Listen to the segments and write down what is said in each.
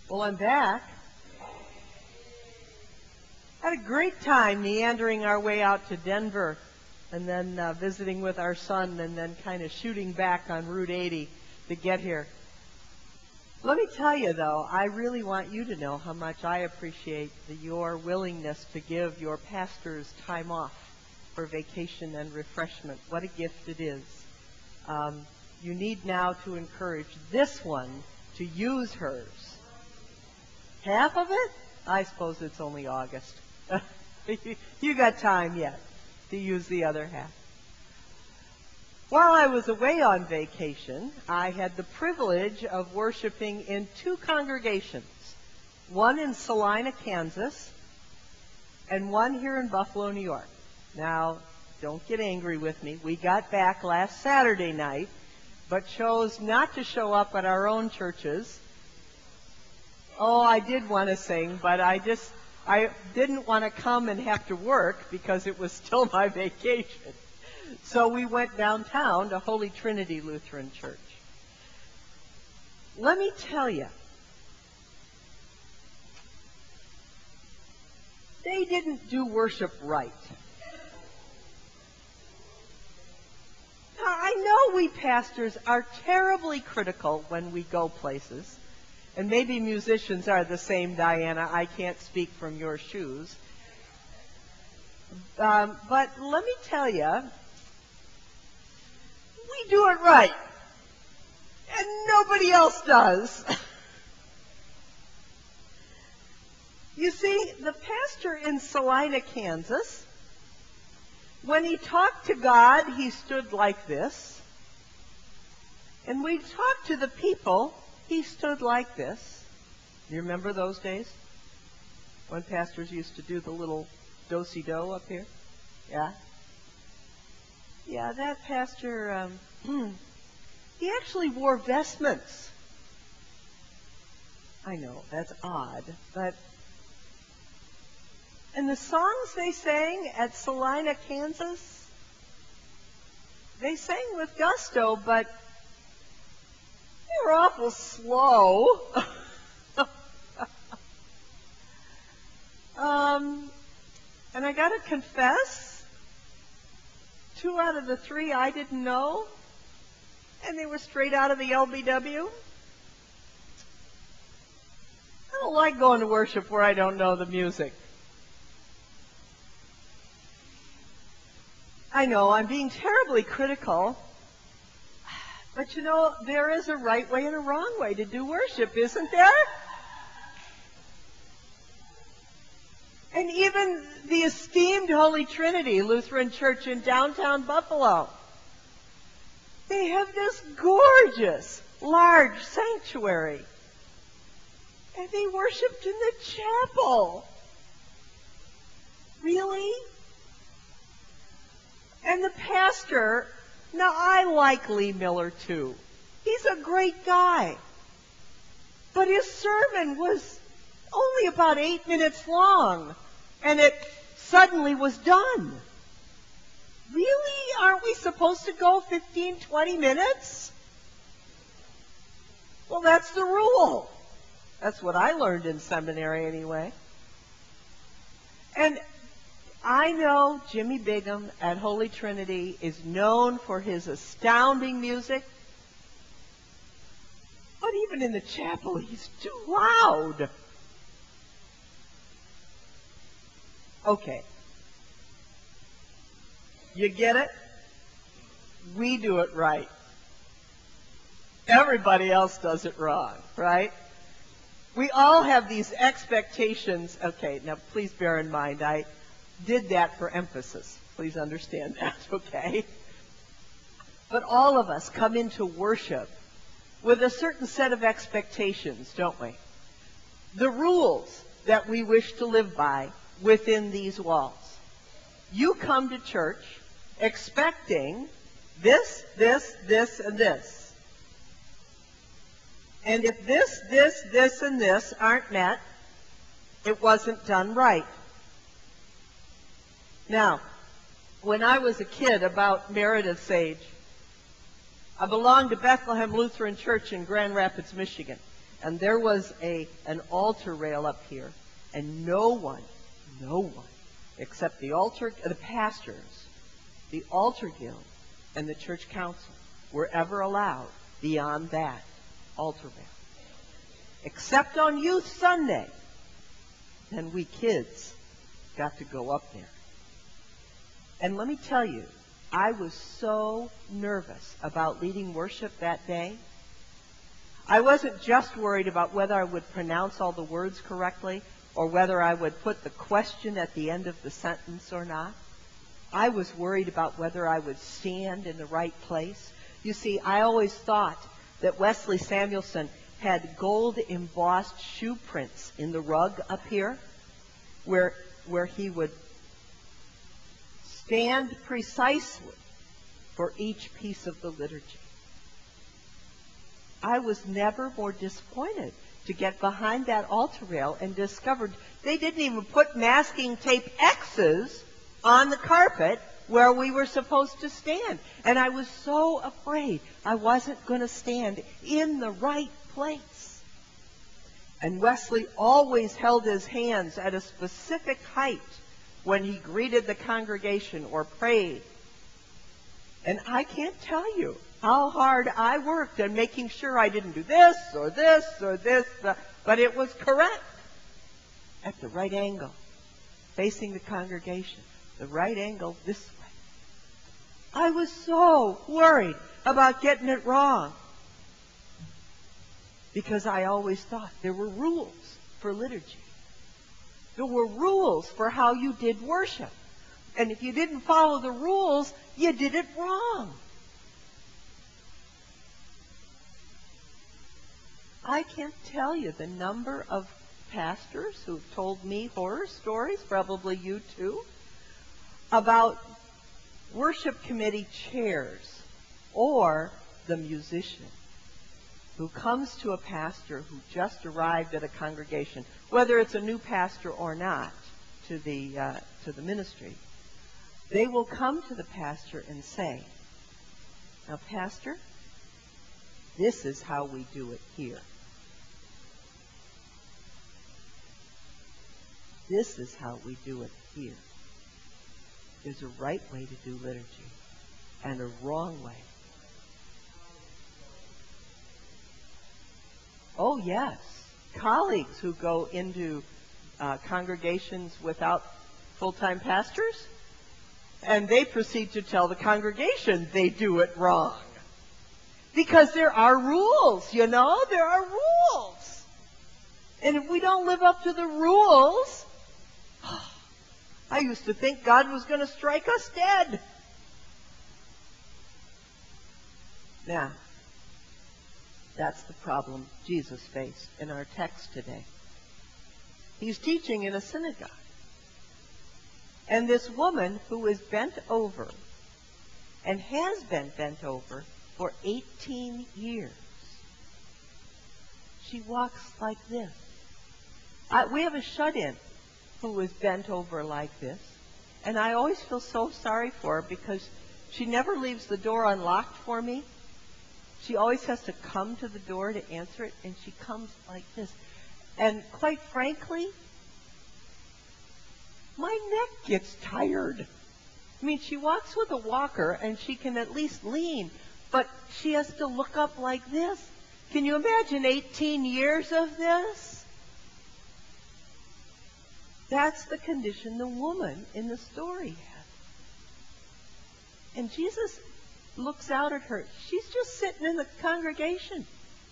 Well, I'm back. Had a great time meandering our way out to Denver and then visiting with our son and then kind of shooting back on Route 80 to get here. Let me tell you, though, I really want you to know how much I appreciate your willingness to give your pastors time off for vacation and refreshment. What a gift it is. You need now to encourage this one to use hers. Half of it? I suppose it's only August. You got time yet to use the other half. While I was away on vacation, I had the privilege of worshiping in two congregations, one in Salina, Kansas, and one here in Buffalo, New York. Now, don't get angry with me. We got back last Saturday night, but chose not to show up at our own churches. Oh, I did want to sing, but I didn't want to come and have to work because it was still my vacation. So we went downtown to Holy Trinity Lutheran Church. Let me tell you, they didn't do worship right. Now, I know we pastors are terribly critical when we go places. And maybe musicians are the same, Diana. I can't speak from your shoes. But let me tell you, we do it right. And nobody else does. You see, the pastor in Salina, Kansas, when he talked to God, he stood like this. And when he talked to the people, he stood like this. You remember those days? When pastors used to do the little do-si-do up here? Yeah? Yeah, that pastor, he actually wore vestments. I know, that's odd, but... And the songs they sang at Salina, Kansas, they sang with gusto, but they were awful slow. And I got to confess, 2 out of the 3 I didn't know, and they were straight out of the LBW. I don't like going to worship where I don't know the music. I know, I'm being terribly critical. But you know, there is a right way and a wrong way to do worship, isn't there? And even the esteemed Holy Trinity Lutheran Church in downtown Buffalo, they have this gorgeous, large sanctuary. And they worshiped in the chapel. Really? And the pastor... Now, I like Lee Miller, too. He's a great guy. But his sermon was only about 8 minutes long, and it suddenly was done. Really? Aren't we supposed to go 15, 20 minutes? Well, that's the rule. That's what I learned in seminary, anyway. And I know Jimmy Bigham at Holy Trinity is known for his astounding music, but even in the chapel, he's too loud. Okay. You get it? We do it right. Everybody else does it wrong, right? We all have these expectations. Okay, now please bear in mind, I did that for emphasis. Please understand that, okay? But all of us come into worship with a certain set of expectations, don't we? The rules that we wish to live by within these walls. You come to church expecting this, and this. And if this, and this aren't met, it wasn't done right. Now, when I was a kid, about Meredith's age, I belonged to Bethlehem Lutheran Church in Grand Rapids, Michigan. And there was an altar rail up here, and no one, except the pastors, the altar guild, and the church council were ever allowed beyond that altar rail. Except on Youth Sunday, then we kids got to go up there. And let me tell you, I was so nervous about leading worship that day. I wasn't just worried about whether I would pronounce all the words correctly or whether I would put the question at the end of the sentence or not. I was worried about whether I would stand in the right place. You see, I always thought that Wesley Samuelson had gold embossed shoe prints in the rug up here where he would stand precisely for each piece of the liturgy. I was never more disappointed to get behind that altar rail and discovered they didn't even put masking tape X's on the carpet where we were supposed to stand. And I was so afraid I wasn't going to stand in the right place. And Wesley always held his hands at a specific height when he greeted the congregation or prayed. And I can't tell you how hard I worked on making sure I didn't do this or this or this, but it was correct at the right angle, facing the congregation, the right angle this way. I was so worried about getting it wrong because I always thought there were rules for liturgy. There were rules for how you did worship. And if you didn't follow the rules, you did it wrong. I can't tell you the number of pastors who've told me horror stories, probably you too, about worship committee chairs or the musician who comes to a pastor who just arrived at a congregation, whether it's a new pastor or not, to the ministry. They will come to the pastor and say, "Now, Pastor, this is how we do it here. This is how we do it here. There's a right way to do liturgy and a wrong way." Oh, yes. Colleagues who go into congregations without full-time pastors, and they proceed to tell the congregation they do it wrong. Because there are rules, you know? There are rules. And if we don't live up to the rules, I used to think God was going to strike us dead. Now, that's the problem Jesus faced in our text today. He's teaching in a synagogue. And this woman who is bent over and has been bent over for 18 years, she walks like this. We have a shut-in who is bent over like this, and I always feel so sorry for her because she never leaves the door unlocked for me. She always has to come to the door to answer it, and she comes like this. And quite frankly, my neck gets tired. I mean, she walks with a walker, and she can at least lean, but she has to look up like this. Can you imagine 18 years of this? That's the condition the woman in the story had. And Jesus looks out at her. She's just sitting in the congregation.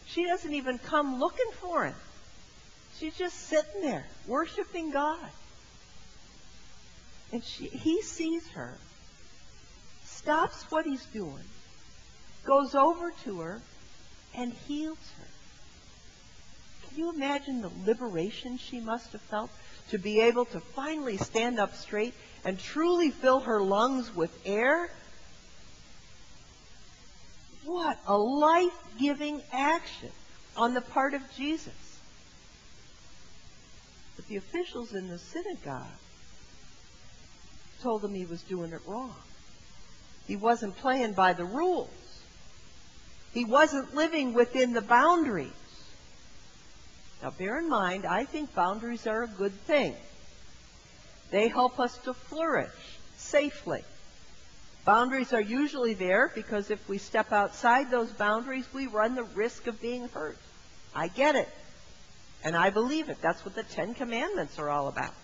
She doesn't even come looking for him. She's just sitting there, worshiping God. And he sees her, stops what he's doing, goes over to her, and heals her. Can you imagine the liberation she must have felt to be able to finally stand up straight and truly fill her lungs with air? What a life-giving action on the part of Jesus. But the officials in the synagogue told him he was doing it wrong. He wasn't playing by the rules. He wasn't living within the boundaries. Now bear in mind, I think boundaries are a good thing. They help us to flourish safely. Boundaries are usually there because if we step outside those boundaries, we run the risk of being hurt. I get it. And I believe it. That's what the Ten Commandments are all about.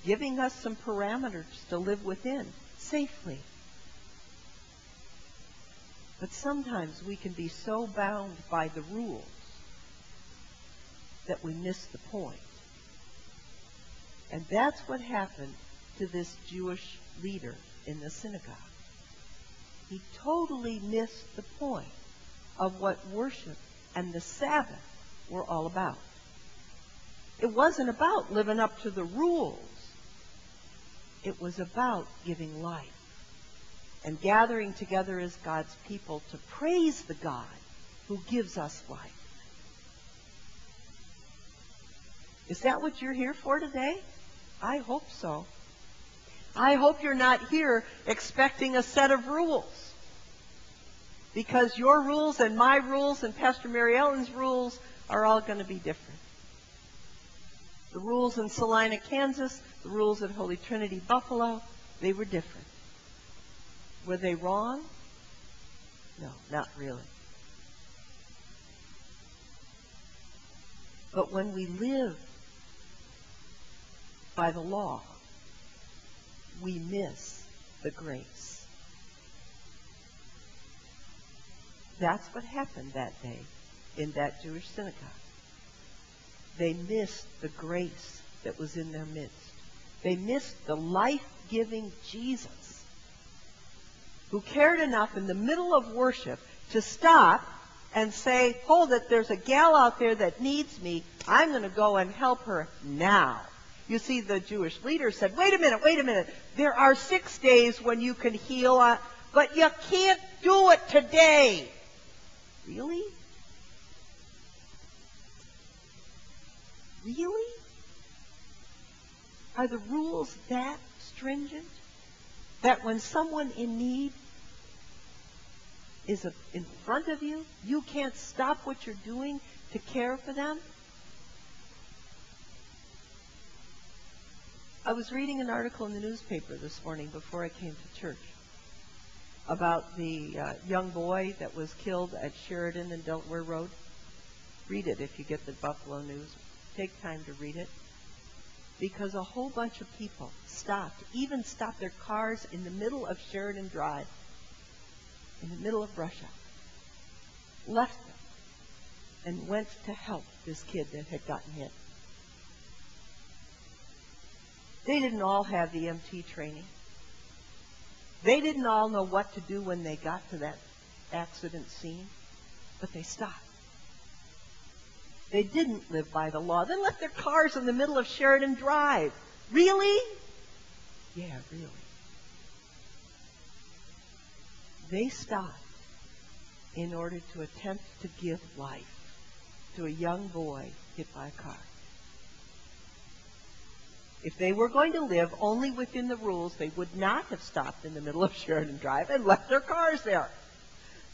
Giving us some parameters to live within safely. But sometimes we can be so bound by the rules that we miss the point. And that's what happened to this Jewish leader in the synagogue. He totally missed the point of what worship and the Sabbath were all about. It wasn't about living up to the rules. It was about giving life and gathering together as God's people to praise the God who gives us life. Is that what you're here for today? I hope so. I hope you're not here expecting a set of rules. Because your rules and my rules and Pastor Mary Ellen's rules are all going to be different. The rules in Salina, Kansas, the rules at Holy Trinity, Buffalo, they were different. Were they wrong? No, not really. But when we live by the law, we miss the grace. That's what happened that day in that Jewish synagogue. They missed the grace that was in their midst. They missed the life-giving Jesus, who cared enough in the middle of worship to stop and say, hold it, there's a gal out there that needs me. I'm going to go and help her now. You see, the Jewish leader said, wait a minute. There are 6 days when you can heal, but you can't do it today. Really? Really? Are the rules that stringent? That when someone in need is in front of you, you can't stop what you're doing to care for them? I was reading an article in the newspaper this morning before I came to church about the young boy that was killed at Sheridan and Delaware Road. Read it if you get the Buffalo News. Take time to read it. Because a whole bunch of people stopped their cars in the middle of Sheridan Drive, in the middle of rush hour, left them, and went to help this kid that had gotten hit. They didn't all have EMT training. They didn't all know what to do when they got to that accident scene, but they stopped. They didn't live by the law. They left their cars in the middle of Sheridan Drive. Really? Yeah, really. They stopped in order to attempt to give life to a young boy hit by a car. If they were going to live only within the rules, they would not have stopped in the middle of Sheridan Drive and left their cars there.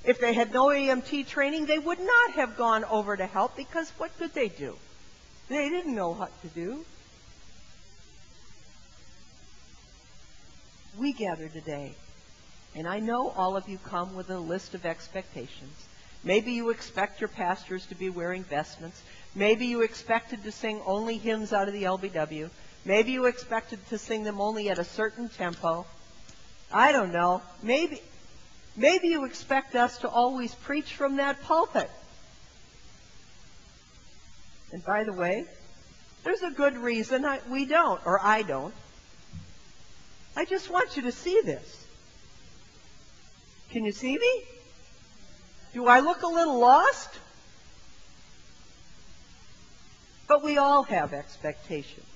If they had no EMT training, they would not have gone over to help, because what could they do? They didn't know what to do. We gather today, and I know all of you come with a list of expectations. Maybe you expect your pastors to be wearing vestments. Maybe you expected to sing only hymns out of the LBW. Maybe you expected to sing them only at a certain tempo. I don't know. Maybe you expect us to always preach from that pulpit. And by the way, there's a good reason we don't, or I don't. I just want you to see this. Can you see me? Do I look a little lost? But we all have expectations.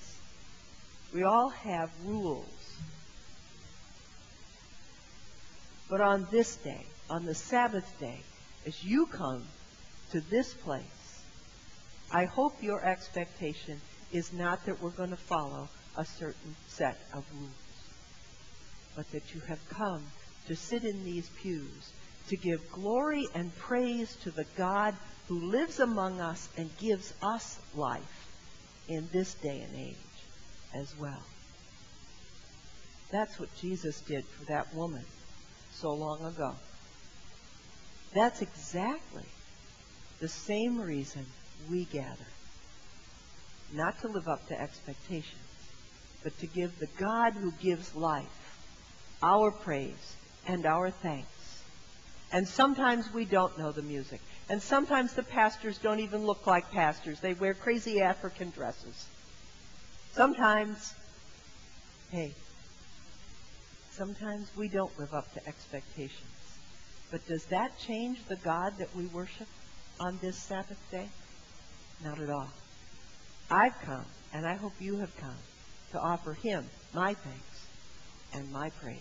We all have rules. But on this day, on the Sabbath day, as you come to this place, I hope your expectation is not that we're going to follow a certain set of rules, but that you have come to sit in these pews to give glory and praise to the God who lives among us and gives us life in this day and age as well. That's what Jesus did for that woman so long ago. That's exactly the same reason we gather. Not to live up to expectations, but to give the God who gives life our praise and our thanks. And sometimes we don't know the music. And sometimes the pastors don't even look like pastors. They wear crazy African dresses. Sometimes we don't live up to expectations. But does that change the God that we worship on this Sabbath day? Not at all. I've come, and I hope you have come, to offer him my thanks and my praise.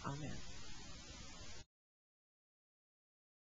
Amen.